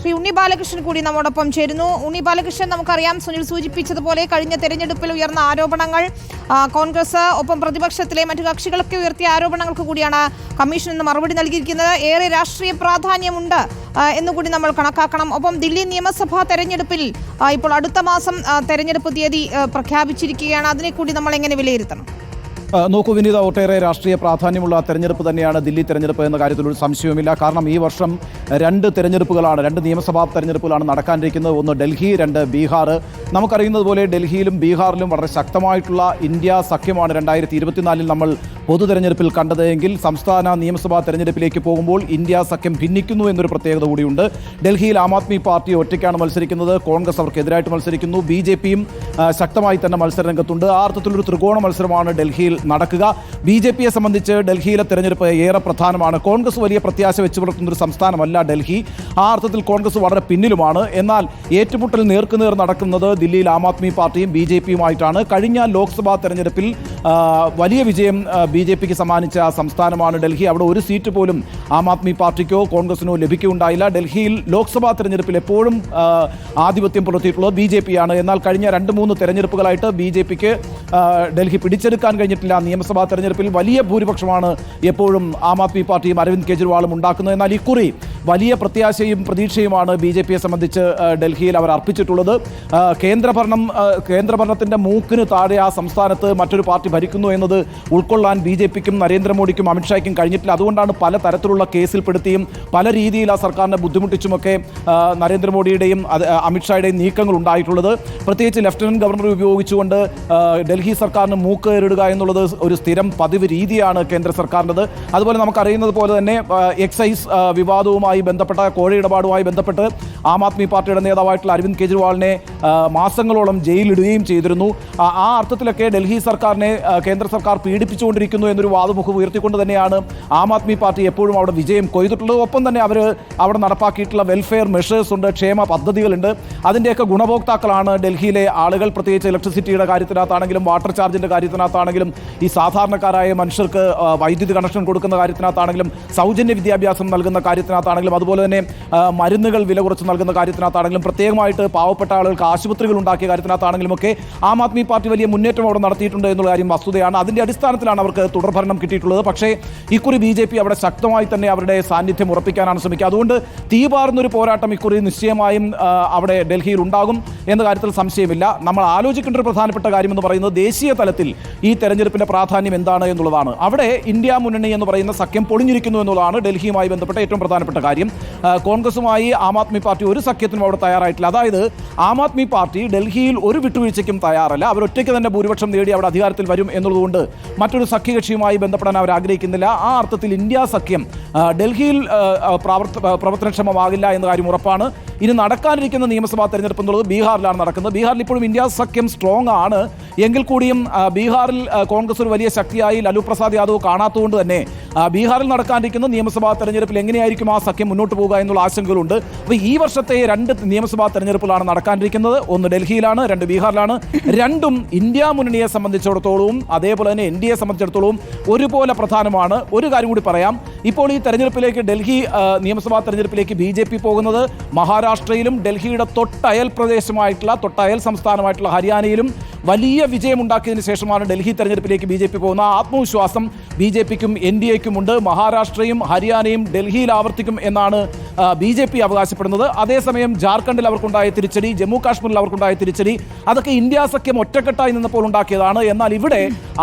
ശ്രീ ഉണ്ണി ബാലകൃഷ്ണൻ കൂടി നമ്മോടൊപ്പം ചേരുന്നു. ഉണ്ണി ബാലകൃഷ്ണൻ, നമുക്കറിയാം സുനിൽ സൂചിപ്പിച്ചതുപോലെ കഴിഞ്ഞ തെരഞ്ഞെടുപ്പിൽ ഉയർന്ന ആരോപണങ്ങൾ കോൺഗ്രസ് ഒപ്പം പ്രതിപക്ഷത്തിലെ മറ്റു കക്ഷികളൊക്കെ ഉയർത്തിയ ആരോപണങ്ങൾക്ക് കൂടിയാണ് കമ്മീഷൻ ഇന്ന് മറുപടി നൽകിയിരിക്കുന്നത്. ഏറെ രാഷ്ട്രീയ പ്രാധാന്യമുണ്ട് എന്നുകൂടി നമ്മൾ കണക്കാക്കണം. ഒപ്പം ദില്ലി നിയമസഭാ തെരഞ്ഞെടുപ്പിൽ ഇപ്പോൾ അടുത്ത മാസം തെരഞ്ഞെടുപ്പ് തീയതി പ്രഖ്യാപിച്ചിരിക്കുകയാണ്. അതിനെ കൂടി നമ്മൾ എങ്ങനെ വിലയിരുത്തണം? നോക്കൂ വിനീത, ഒട്ടേറെ രാഷ്ട്രീയ പ്രാധാന്യമുള്ള തെരഞ്ഞെടുപ്പ് തന്നെയാണ് ദില്ലി തെരഞ്ഞെടുപ്പ് എന്ന കാര്യത്തിൽ ഒരു സംശയവുമില്ല. കാരണം ഈ വർഷം രണ്ട് നിയമസഭാ തെരഞ്ഞെടുപ്പുകളാണ് നടക്കാനിരിക്കുന്നത്. ഒന്ന് ഡൽഹി, രണ്ട് ബീഹാർ. നമുക്കറിയുന്നത് പോലെ ഡൽഹിയിലും ബീഹാറിലും വളരെ ശക്തമായിട്ടുള്ള ഇന്ത്യ സഖ്യമാണ് 2024 നമ്മൾ പൊതു തെരഞ്ഞെടുപ്പിൽ കണ്ടത്. എങ്കിൽ സംസ്ഥാന നിയമസഭാ തെരഞ്ഞെടുപ്പിലേക്ക് പോകുമ്പോൾ ഇന്ത്യ സഖ്യം ഭിന്നിക്കുന്നു എന്നൊരു പ്രത്യേകത കൂടിയുണ്ട്. ഡൽഹിയിൽ ആം ആദ്മി പാർട്ടി ഒറ്റയ്ക്കാണ് മത്സരിക്കുന്നത്. കോൺഗ്രസ് അവർക്കെതിരായിട്ട് മത്സരിക്കുന്നു. BJPയും ശക്തമായി തന്നെ മത്സരരംഗത്തുണ്ട്. ആ അർത്ഥത്തിലൊരു ത്രികോണ മത്സരമാണ് ഡൽഹിയിൽ നടക്കുക. BJPയെ സംബന്ധിച്ച് ഡൽഹിയിലെ തെരഞ്ഞെടുപ്പ് ഏറെ പ്രധാനമാണ്. കോൺഗ്രസ് വലിയ പ്രത്യാശ വെച്ചു പുലർത്തുന്നൊരു സംസ്ഥാനമല്ല ഡൽഹി. ആ അർത്ഥത്തിൽ കോൺഗ്രസ് വളരെ പിന്നിലുമാണ്. എന്നാൽ ഏറ്റുമുട്ടൽ നേർക്കുനേർ നടക്കുന്നത് ദില്ലിയിൽ ആം ആദ്മി പാർട്ടിയും BJPയുമായിട്ടാണ്. കഴിഞ്ഞ ലോക്സഭാ തെരഞ്ഞെടുപ്പിൽ വലിയ വിജയം BJPക്ക് സമ്മാനിച്ച സംസ്ഥാനമാണ് ഡൽഹി. അവിടെ ഒരു സീറ്റ് പോലും ആം ആദ്മി പാർട്ടിക്കോ കോൺഗ്രസിനോ ലഭിക്കുകയുണ്ടായില്ല. ഡൽഹിയിൽ ലോക്സഭാ തെരഞ്ഞെടുപ്പിൽ എപ്പോഴും ആധിപത്യം പുലർത്തിയിട്ടുള്ളത് BJPയാണ്. എന്നാൽ കഴിഞ്ഞ 2-3 തെരഞ്ഞെടുപ്പുകളായിട്ട് BJPക്ക് ഡൽഹി പിടിച്ചെടുക്കാൻ കഴിഞ്ഞിട്ടില്ല. നിയമസഭാ തെരഞ്ഞെടുപ്പിൽ വലിയ ഭൂരിപക്ഷമാണ് എപ്പോഴും ആം ആദ്മി പാർട്ടിയും അരവിന്ദ് കെജ്രിവാളും ഉണ്ടാക്കുന്നത്. എന്നാൽ ഇക്കുറി വലിയ പ്രത്യാശയും പ്രതീക്ഷയുമാണ് BJPയെ സംബന്ധിച്ച് ഡൽഹിയിൽ അവർ അർപ്പിച്ചിട്ടുള്ളത്. കേന്ദ്രഭരണത്തിൻ്റെ മൂക്കിന് താഴെ ആ സംസ്ഥാനത്ത് മറ്റൊരു പാർട്ടി ഭരിക്കുന്നു എന്നത് ഉൾക്കൊള്ളാൻ BJPക്കും നരേന്ദ്രമോദിക്കും അമിത്ഷായ്ക്കും കഴിഞ്ഞിട്ടില്ല. അതുകൊണ്ടാണ് പല തരത്തിലുള്ള കേസിൽപ്പെടുത്തിയും പല രീതിയിൽ ആ സർക്കാരിനെ ബുദ്ധിമുട്ടിച്ചുമൊക്കെ നരേന്ദ്രമോദിയുടെയും അമിത്ഷായുടെയും നീക്കങ്ങൾ ഉണ്ടായിട്ടുള്ളത്. പ്രത്യേകിച്ച് ലഫ്റ്റനന്റ് ഗവർണർ ഉപയോഗിച്ചുകൊണ്ട് ഡൽഹി സർക്കാരിന് മൂക്ക് ഏറിടുക എന്നുള്ളത് ഒരു സ്ഥിരം പതിവ് രീതിയാണ് കേന്ദ്ര സർക്കാരിൻ്റെത്. അതുപോലെ നമുക്കറിയുന്നത് പോലെ തന്നെ എക്സൈസ് വിവാദവുമായി ബന്ധപ്പെട്ട കോഴ ഇടപാടുമായി ബന്ധപ്പെട്ട് ആം ആദ്മി പാർട്ടിയുടെ നേതാവായിട്ടുള്ള അരവിന്ദ് കെജ്രിവാളിനെ മാസങ്ങളോളം ജയിലിടുകയും ചെയ്തിരുന്നു. ആ അർത്ഥത്തിലൊക്കെ ഡൽഹി സർക്കാരിനെ കേന്ദ്ര സർക്കാർ പീഡിപ്പിച്ചുകൊണ്ടിരിക്കുന്നു എന്നൊരു വാദമുഖം ഉയർത്തിക്കൊണ്ട് തന്നെയാണ് ആം ആദ്മി പാർട്ടി എപ്പോഴും അവിടെ വിജയം കൊയ്തിട്ടുള്ളത്. ഒപ്പം തന്നെ അവർ അവിടെ നടപ്പാക്കിയിട്ടുള്ള വെൽഫെയർ മെഷേഴ്സ് ഉണ്ട്, ക്ഷേമ പദ്ധതികളുണ്ട്. അതിൻ്റെയൊക്കെ ഗുണഭോക്താക്കളാണ് ഡൽഹിയിലെ ആളുകൾ. പ്രത്യേകിച്ച് ഇലക്ട്രിസിറ്റിയുടെ കാര്യത്തിനകത്താണെങ്കിലും വാട്ടർ ചാർജിൻ്റെ കാര്യത്തിനകത്താണെങ്കിലും ഈ സാധാരണക്കാരായ മനുഷ്യർക്ക് വൈദ്യുതി കണക്ഷൻ കൊടുക്കുന്ന കാര്യത്തിനകത്താണെങ്കിലും സൗജന്യ വിദ്യാഭ്യാസം നൽകുന്ന കാര്യത്തിനകത്താണെങ്കിലും അതുപോലെ തന്നെ മരുന്നുകൾ വില കുറച്ച് നൽകുന്ന കാര്യത്തിനകത്താണെങ്കിലും പ്രത്യേകമായിട്ട് പാവപ്പെട്ട ആളുകൾക്ക് ആശുപത്രികൾ ഉണ്ടാക്കിയ കാര്യത്തിനകത്താണെങ്കിലും ഒക്കെ ആം ആദ്മി പാർട്ടി വലിയ മുന്നേറ്റം അവിടെ നടത്തിയിട്ടുണ്ട് എന്നുള്ള കാര്യം വസ്തുതയാണ്. അതിൻ്റെ അടിസ്ഥാനത്തിലാണ് അവർക്ക് തുടർഭരണം കിട്ടിയിട്ടുള്ളത്. പക്ഷേ ഇക്കുറി BJP അവിടെ ശക്തമായി തന്നെ അവരുടെ സാന്നിധ്യം ഉറപ്പിക്കാനാണ് ശ്രമിക്കുക. അതുകൊണ്ട് തീപാറുന്നൊരു പോരാട്ടം ഇക്കുറി നിശ്ചയമായും അവിടെ ഡൽഹിയിൽ ഉണ്ടാകും എന്ന കാര്യത്തിൽ സംശയമില്ല. നമ്മൾ ആലോചിക്കേണ്ട ഒരു പ്രധാനപ്പെട്ട കാര്യമെന്ന് പറയുന്നത് ദേശീയ തലത്തിൽ ഈ തെരഞ്ഞെടുപ്പിൻ്റെ പ്രാധാന്യം എന്താണ് എന്നുള്ളതാണ്. അവിടെ ഇന്ത്യ മുന്നണി എന്ന് പറയുന്ന സഖ്യം പൊളിഞ്ഞിരിക്കുന്നു എന്നുള്ളതാണ് ഡൽഹിയുമായി ബന്ധപ്പെട്ട ഏറ്റവും പ്രധാനപ്പെട്ട കാര്യം. കോൺഗ്രസുമായി ആം ആദ്മി പാർട്ടി ഒരു സഖ്യത്തിനും അവിടെ തയ്യാറായിട്ടില്ല. അതായത് ആം ആദ്മി പാർട്ടി ഡൽഹിയിൽ ഒരു വിട്ടുവീഴ്ചയ്ക്കും തയ്യാറല്ല. അവരൊറ്റയ്ക്ക് തന്നെ ഭൂരിപക്ഷം നേടി അവിടെ അധികാരത്തിൽ വരും എന്നുള്ളതുകൊണ്ട് മറ്റൊരു സഖ്യകക്ഷിയുമായി ബന്ധപ്പെടാൻ അവർ ആഗ്രഹിക്കുന്നില്ല. ആ അർത്ഥത്തിൽ ഇന്ത്യ സഖ്യം ഡൽഹിയിൽ പ്രവർത്തനക്ഷമമാകില്ല എന്ന കാര്യം ഉറപ്പാണ്. ഇനി നടക്കാനിരിക്കുന്ന നിയമസഭാ തെരഞ്ഞെടുപ്പ് എന്നുള്ളത് ബീഹാറിലാണ് നടക്കുന്നത്. ബീഹാറിൽ ഇപ്പോഴും ഇന്ത്യ സഖ്യം സ്ട്രോങ് ആണ്. എങ്കിൽ കൂടിയും ബീഹാറിൽ കോൺഗ്രസ് ഒരു വലിയ ശക്തിയായി ലാലു പ്രസാദ് യാദവ് കാണാത്തതുകൊണ്ട് തന്നെ ബീഹാറിൽ നടക്കാനിരിക്കുന്ന നിയമസഭാ തെരഞ്ഞെടുപ്പിൽ എങ്ങനെയായിരിക്കും ആ സഖ്യം മുന്നോട്ട് പോകുക എന്നുള്ള ആശങ്കകളുണ്ട്. അപ്പോൾ ഈ വർഷത്തെ 2 നിയമസഭാ തെരഞ്ഞെടുപ്പുകളാണ് നടക്കാനിരിക്കുന്നത്. ഒന്ന് ഡൽഹിയിലാണ്, 2 ബീഹാറിലാണ്. രണ്ടും ഇന്ത്യ മുന്നണിയെ സംബന്ധിച്ചിടത്തോളവും അതേപോലെ തന്നെ NDA സംബന്ധിച്ചിടത്തോളവും ഒരുപോലെ പ്രധാനമാണ്. ഒരു കാര്യം കൂടി പറയാം. ഇപ്പോൾ ഈ തെരഞ്ഞെടുപ്പിലേക്ക് ഡൽഹി നിയമസഭാ തെരഞ്ഞെടുപ്പിലേക്ക് BJP പോകുന്നത് മഹാരാഷ്ട്രയിലും ഡൽഹിയുടെ തൊട്ടയൽ സംസ്ഥാനമായിട്ടുള്ള ഹരിയാനയിലും വലിയ വിജയമുണ്ടാക്കിയതിനു ശേഷമാണ് ഡൽഹി തെരഞ്ഞെടുപ്പിലേക്ക് BJP പോകുന്ന ആത്മവിശ്വാസം BJPക്കും NDAയ്ക്കും ഉണ്ട്. മഹാരാഷ്ട്രയും ഹരിയാനയും ഡൽഹിയിൽ ആവർത്തിക്കും എന്നാണ് BJP അവകാശപ്പെടുന്നത്. അതേസമയം ജാർഖണ്ഡിൽ അവർക്കുണ്ടായ തിരിച്ചടി, ജമ്മു കാശ്മീരിൽ അവർക്കുണ്ടായ തിരിച്ചടി, അതൊക്കെ ഇന്ത്യ സഖ്യം ഒറ്റക്കെട്ടായി നിന്നപ്പോൾ ഉണ്ടാക്കിയതാണ്. എന്നാൽ ഇവിടെ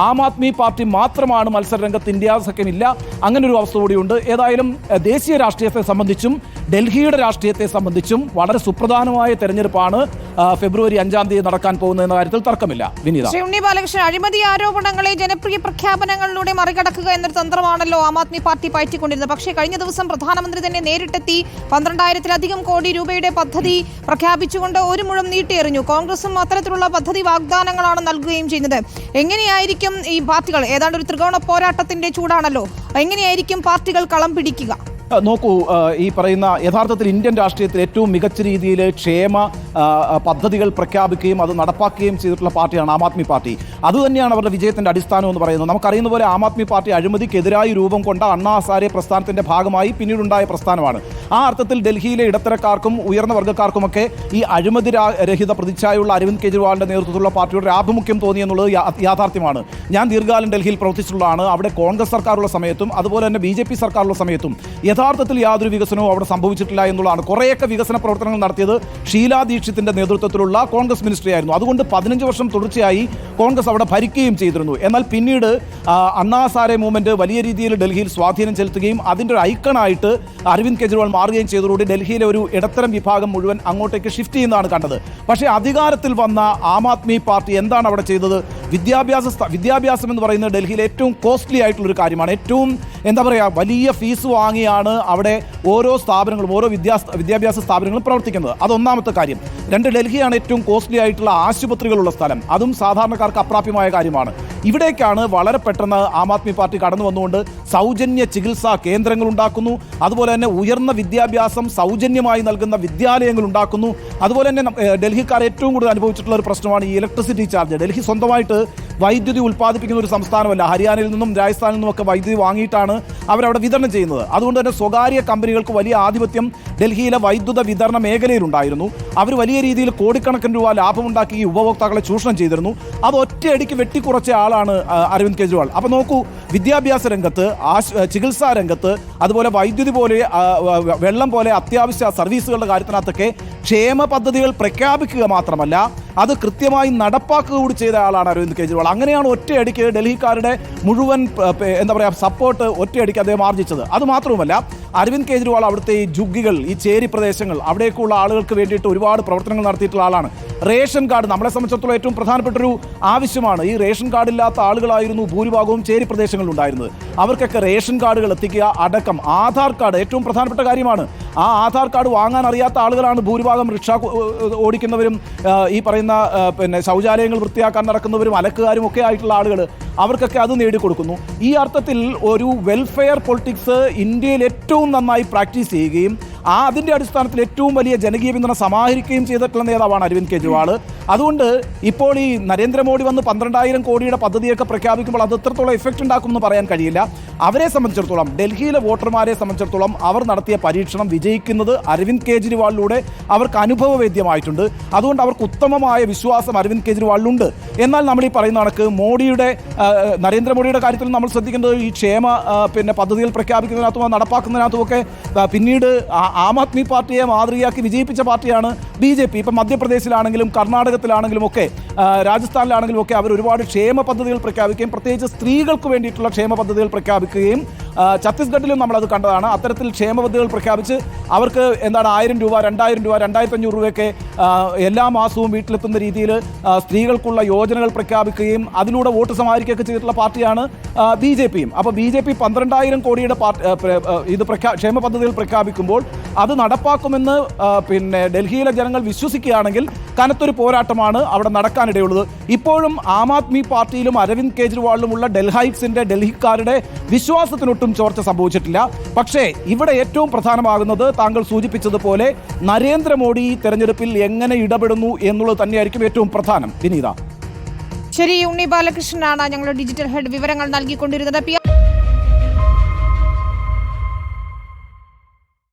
ആം ആദ്മി പാർട്ടി മാത്രമാണ് മത്സരരംഗത്ത്, ഇന്ത്യ സഖ്യം ഇല്ല. അങ്ങനെ ഒരു അവസ്ഥ കൂടിയുണ്ട്. ഏതായാലും ദേശീയ രാഷ്ട്രീയത്തെ സംബന്ധിച്ചും ഡൽഹിയുടെ രാഷ്ട്രീയത്തെ സംബന്ധിച്ചും വളരെ സുപ്രധാനമായ തെരഞ്ഞെടുപ്പാണ് ഫെബ്രുവരി 5-ാം തീയതി നടക്കാൻ പോകുന്നതെന്ന കാര്യത്തിൽ തർക്കമില്ല. വിനീത, ശ്രീ ഉണ്ണി ബാലകൃഷ്ണൻ, അഴിമതി ആരോപണങ്ങളെ ജനപ്രിയ പ്രഖ്യാപനങ്ങളിലൂടെ മറികടക്കുക എന്നൊരു തന്ത്രമാണല്ലോ ആം ആദ്മി പാർട്ടി പയറ്റിക്കൊണ്ടിരുന്നത്. പക്ഷേ കഴിഞ്ഞ ദിവസം പ്രധാനമന്ത്രി തന്നെ നേരിട്ടെത്തി 12,000-ലധികം കോടി രൂപയുടെ പദ്ധതി പ്രഖ്യാപിച്ചുകൊണ്ട് ഒരു മുഴം നീട്ടിയെറിഞ്ഞു. കോൺഗ്രസും അത്തരത്തിലുള്ള പദ്ധതി വാഗ്ദാനങ്ങളാണ് നൽകുകയും ചെയ്യുന്നത്. എങ്ങനെയായിരിക്കും ഈ പാർട്ടികൾ, ഏതാണ്ട് ഒരു ത്രികോണ പോരാട്ടത്തിന്റെ ചൂടാണല്ലോ, എങ്ങനെയായിരിക്കും പാർട്ടികൾ കളം പിടിക്കുക? നോക്കൂ, ഈ പറയുന്ന യഥാർത്ഥത്തിൽ ഇന്ത്യൻ രാഷ്ട്രീയത്തിൽ ഏറ്റവും മികച്ച രീതിയിൽ ക്ഷേമ പദ്ധതികൾ പ്രഖ്യാപിക്കുകയും അത് നടപ്പാക്കുകയും ചെയ്തിട്ടുള്ള പാർട്ടിയാണ് ആം ആദ്മി പാർട്ടി. അതുതന്നെയാണ് അവരുടെ വിജയത്തിൻ്റെ അടിസ്ഥാനം എന്ന് പറയുന്നത്. നമുക്കറിയുന്ന പോലെ ആം ആദ്മി പാർട്ടി അഴിമതിക്കെതിരായി രൂപം കൊണ്ട അണ്ണാ ഹസാരെ പ്രസ്ഥാനത്തിൻ്റെ ഭാഗമായി പിന്നീടുണ്ടായ പ്രസ്ഥാനമാണ്. ആ അർത്ഥത്തിൽ ഡൽഹിയിലെ ഇടത്തരക്കാർക്കും ഉയർന്ന വർഗ്ഗക്കാർക്കുമൊക്കെ ഈ അഴിമതി രഹിത പ്രതിച്ഛായുള്ള അരവിന്ദ് കെജ്രിവാളിൻ്റെ നേതൃത്വത്തിലുള്ള പാർട്ടിയുടെ ആഭിമുഖ്യം തോന്നിയെന്നുള്ളത് യാഥാർത്ഥ്യമാണ്. ഞാൻ ദീർഘകാലം ഡൽഹിയിൽ പ്രവർത്തിച്ചിട്ടുള്ളതാണ്. അവിടെ കോൺഗ്രസ് സർക്കാരുള്ള സമയത്തും അതുപോലെ തന്നെ BJP സർക്കാരുള്ള സമയത്തും യഥാർത്ഥത്തിൽ യാതൊരു വികസനവും അവിടെ സംഭവിച്ചിട്ടില്ല എന്നുള്ളതാണ്. കുറേയൊക്കെ വികസന പ്രവർത്തനങ്ങൾ നടത്തിയത് ഷീലാ ദീക്ഷിത്തിന്റെ നേതൃത്വത്തിലുള്ള കോൺഗ്രസ് മിനിസ്ട്രി ആയിരുന്നു. അതുകൊണ്ട് 15 വർഷം തുടർച്ചയായി കോൺഗ്രസ് അവിടെ ഭരിക്കുകയും ചെയ്തിരുന്നു. എന്നാൽ പിന്നീട് അണ്ണാ ഹസാരെ മൂവ്മെന്റ് വലിയ രീതിയിൽ ഡൽഹിയിൽ സ്വാധീനം ചെലുത്തുകയും അതിൻ്റെ ഒരു ഐക്കണായിട്ട് അരവിന്ദ് കെജ്രിവാൾ മാറുകയും ചെയ്തതോടുകൂടി ഡൽഹിയിലെ ഒരു ഇടത്തരം വിഭാഗം മുഴുവൻ അങ്ങോട്ടേക്ക് ഷിഫ്റ്റ് ചെയ്യുന്നതാണ് കണ്ടത്. പക്ഷേ അധികാരത്തിൽ വന്ന ആം ആദ്മി പാർട്ടി എന്താണ് അവിടെ ചെയ്തത്? വിദ്യാഭ്യാസം എന്ന് പറയുന്നത് ഡൽഹിയിൽ ഏറ്റവും കോസ്റ്റ്ലി ആയിട്ടുള്ളൊരു കാര്യമാണ്. ഏറ്റവും എന്താ പറയുക, വലിയ ഫീസ് വാങ്ങിയാണ് അവിടെ ഓരോ സ്ഥാപനങ്ങളും ഓരോ വിദ്യാഭ്യാസ സ്ഥാപനങ്ങളും പ്രവർത്തിക്കുന്നത്. അതൊന്നാമത്തെ കാര്യം. 2, ഡൽഹിയാണ് ഏറ്റവും കോസ്റ്റ്ലി ആയിട്ടുള്ള ആശുപത്രികളുള്ള സ്ഥലം. അതും സാധാരണക്കാർക്ക് അപ്രാപ്യമായ കാര്യമാണ്. ഇവിടേക്കാണ് വളരെ പെട്ടെന്ന് ആം ആദ്മി പാർട്ടി കടന്നു വന്നുകൊണ്ട് സൗജന്യ ചികിത്സാ കേന്ദ്രങ്ങൾ ഉണ്ടാക്കുന്നു. അതുപോലെ തന്നെ ഉയർന്ന വിദ്യാഭ്യാസം സൗജന്യമായി നൽകുന്ന വിദ്യാലയങ്ങൾ ഉണ്ടാക്കുന്നു. അതുപോലെ തന്നെ ഡൽഹിക്കാർ ഏറ്റവും കൂടുതൽ അനുഭവിച്ചിട്ടുള്ള ഒരു പ്രശ്നമാണ് ഈ ഇലക്ട്രിസിറ്റി ചാർജ്. ഡൽഹി സ്വന്തമായിട്ട് വൈദ്യുതി ഉൽപ്പാദിപ്പിക്കുന്ന ഒരു സംസ്ഥാനമല്ല. ഹരിയാനയിൽ നിന്നും രാജസ്ഥാനിൽ നിന്നുമൊക്കെ വൈദ്യുതി വാങ്ങിയിട്ടാണ് അവരവിടെ വിതരണം ചെയ്യുന്നത്. അതുകൊണ്ട് തന്നെ സ്വകാര്യ കമ്പനികൾക്ക് വലിയ ആധിപത്യം ഡൽഹിയിലെ വൈദ്യുത വിതരണ മേഖലയിലുണ്ടായിരുന്നു. അവർ വലിയ രീതിയിൽ കോടിക്കണക്കിന് രൂപ ലാഭമുണ്ടാക്കി ഈ ഉപഭോക്താക്കളെ ചൂഷണം ചെയ്തിരുന്നു. അത് ഒറ്റയടിക്ക് വെട്ടിക്കുറച്ച ആളാണ് അരവിന്ദ് കെജ്രിവാൾ. അപ്പോൾ നോക്കൂ, വിദ്യാഭ്യാസ രംഗത്ത്, ചികിത്സാ രംഗത്ത്, അതുപോലെ വൈദ്യുതി പോലെ, വെള്ളം പോലെ അത്യാവശ്യ സർവീസുകളുടെ കാര്യത്തിനകത്തൊക്കെ ക്ഷേമ പദ്ധതികൾ പ്രഖ്യാപിക്കുക മാത്രമല്ല അത് കൃത്യമായി നടപ്പാക്കുക കൂടി ചെയ്ത ആളാണ് അരവിന്ദ് കെജ്രിവാൾ. അങ്ങനെയാണ് ഒറ്റയടിക്ക് ഡൽഹിക്കാരുടെ മുഴുവൻ എന്താ പറയുക സപ്പോർട്ട് ഒറ്റയടിക്ക് അദ്ദേഹം ആർജിച്ചത്. അതുമാത്രവുമല്ല, അരവിന്ദ് കെജ്രിവാൾ അവിടുത്തെ ഈ ജുഗ്ഗികൾ, ഈ ചേരി പ്രദേശങ്ങൾ, അവിടേക്കുള്ള ആളുകൾക്ക് വേണ്ടിയിട്ട് ഒരുപാട് പ്രവർത്തനങ്ങൾ നടത്തിയിട്ടുള്ള ആളാണ്. റേഷൻ കാർഡ് നമ്മളെ സംബന്ധിച്ചിടത്തോളം ഏറ്റവും പ്രധാനപ്പെട്ടൊരു ആവശ്യമാണ്. ഈ റേഷൻ കാർഡില്ലാത്ത ആളുകളായിരുന്നു ഭൂരിഭാഗവും ചേരി പ്രദേശങ്ങളിൽ ഉണ്ടായിരുന്നത്. അവർക്കൊക്കെ റേഷൻ കാർഡുകൾ എത്തിക്കുക അടക്കം. ആധാർ കാർഡ് ഏറ്റവും പ്രധാനപ്പെട്ട കാര്യമാണ്. ആ ആധാർ കാർഡ് വാങ്ങാൻ അറിയാത്ത ആളുകളാണ് ഭൂരിഭാഗം റിക്ഷ ഓടിക്കുന്നവരും ഈ പറയുന്ന ശൗചാലയങ്ങൾ വൃത്തിയാക്കാൻ നടക്കുന്നവരും അലക്കുകാരും ഒക്കെ ആയിട്ടുള്ള ആളുകൾ. അവർക്കൊക്കെ അത് നേടിക്കൊടുക്കുന്നു. ഈ അർത്ഥത്തിൽ ഒരു വെൽഫെയർ പൊളിറ്റിക്സ് ഇന്ത്യയിൽ ഏറ്റവും നന്നായി പ്രാക്ടീസ് ചെയ്യുകയും അതിൻ്റെ അടിസ്ഥാനത്തിൽ ഏറ്റവും വലിയ ജനകീയ പിന്തുണ സമാഹരിക്കുകയും ചെയ്തിട്ടുള്ള നേതാവാണ് അരവിന്ദ് കെജ്രിവാൾ. അതുകൊണ്ട് ഇപ്പോൾ ഈ നരേന്ദ്രമോദി വന്ന് 12,000 കോടിയുടെ പദ്ധതിയൊക്കെ പ്രഖ്യാപിക്കുമ്പോൾ അത് എത്രത്തോളം എഫക്റ്റ് ഉണ്ടാക്കുമെന്ന് പറയാൻ കഴിയില്ല. അവരെ സംബന്ധിച്ചിടത്തോളം, ഡൽഹിയിലെ വോട്ടർമാരെ സംബന്ധിച്ചിടത്തോളം അവർ നടത്തിയ പരീക്ഷണം വിജയിക്കുന്നത് അരവിന്ദ് കെജ്രിവാളിലൂടെ അവർക്ക് അനുഭവവേദ്യമായിട്ടുണ്ട്. അതുകൊണ്ട് അവർക്ക് ഉത്തമമായ വിശ്വാസം അരവിന്ദ് കെജ്രിവാളിലുണ്ട്. എന്നാൽ നമ്മൾ ഈ പറയുന്ന കണക്ക് നരേന്ദ്രമോദിയുടെ കാര്യത്തിൽ നമ്മൾ ശ്രദ്ധിക്കേണ്ടത് ഈ ക്ഷേമ പദ്ധതികൾ പ്രഖ്യാപിക്കുന്നതിനകത്തും നടപ്പാക്കുന്നതിനകത്തുമൊക്കെ പിന്നീട് ആം ആദ്മി പാർട്ടിയെ മാതൃകയാക്കി വിജയിപ്പിച്ച പാർട്ടിയാണ് BJP. ഇപ്പം മധ്യപ്രദേശിലാണെങ്കിലും കർണാടകത്തിലാണെങ്കിലും ഒക്കെ രാജസ്ഥാനിലാണെങ്കിലും ഒക്കെ അവർ ഒരുപാട് ക്ഷേമ പദ്ധതികൾ പ്രഖ്യാപിക്കുകയും പ്രത്യേകിച്ച് സ്ത്രീകൾക്ക് വേണ്ടിയിട്ടുള്ള ക്ഷേമ പദ്ധതികൾ പ്രഖ്യാപിക്കുകയും ഛത്തീസ്ഗഡിലും നമ്മളത് കണ്ടതാണ്. അത്തരത്തിൽ ക്ഷേമ പദ്ധതികൾ പ്രഖ്യാപിച്ച് അവർക്ക് 1000 രൂപ, 2000 രൂപ, 2500 രൂപയൊക്കെ എല്ലാ മാസവും വീട്ടിലെത്തുന്ന രീതിയിൽ സ്ത്രീകൾക്കുള്ള യോജനകൾ പ്രഖ്യാപിക്കുകയും അതിലൂടെ വോട്ട് സമാഹരിക്കുകയൊക്കെ ചെയ്തിട്ടുള്ള പാർട്ടിയാണ് BJPയും. അപ്പോൾ BJP 12,000 കോടിയുടെ ഇത് ക്ഷേമ പദ്ധതികൾ പ്രഖ്യാപിക്കുമ്പോൾ അത് നടപ്പാക്കുമെന്ന് ഡൽഹിയിലെ ജനങ്ങൾ വിശ്വസിക്കുകയാണെങ്കിൽ കനത്തൊരു പോരാട്ടമാണ് അവിടെ നടക്കാനിടയുള്ളത്. ഇപ്പോഴും ആം ആദ്മി പാർട്ടിയിലും അരവിന്ദ് കെജ്രിവാളിലുമുള്ള ഡൽഹിക്കാരുടെ വിശ്വാസത്തിനൊട്ടും ചോർച്ച സംഭവിച്ചിട്ടില്ല. പക്ഷേ ഇവിടെ ഏറ്റവും പ്രധാനമാകുന്നത് താങ്കൾ സൂചിപ്പിച്ചതുപോലെ നരേന്ദ്രമോദി തെരഞ്ഞെടുപ്പിൽ എങ്ങനെ ഇടപെടുന്നു എന്നുള്ളത് തന്നെയായിരിക്കും ഏറ്റവും പ്രധാനം. വിനീത. ശരി, ഉണ്ണി ബാലകൃഷ്ണനാണ് ഞങ്ങളുടെ ഡിജിറ്റൽ ഹെഡ് വിവരങ്ങൾ നൽകിക്കൊണ്ടിരുന്നത്.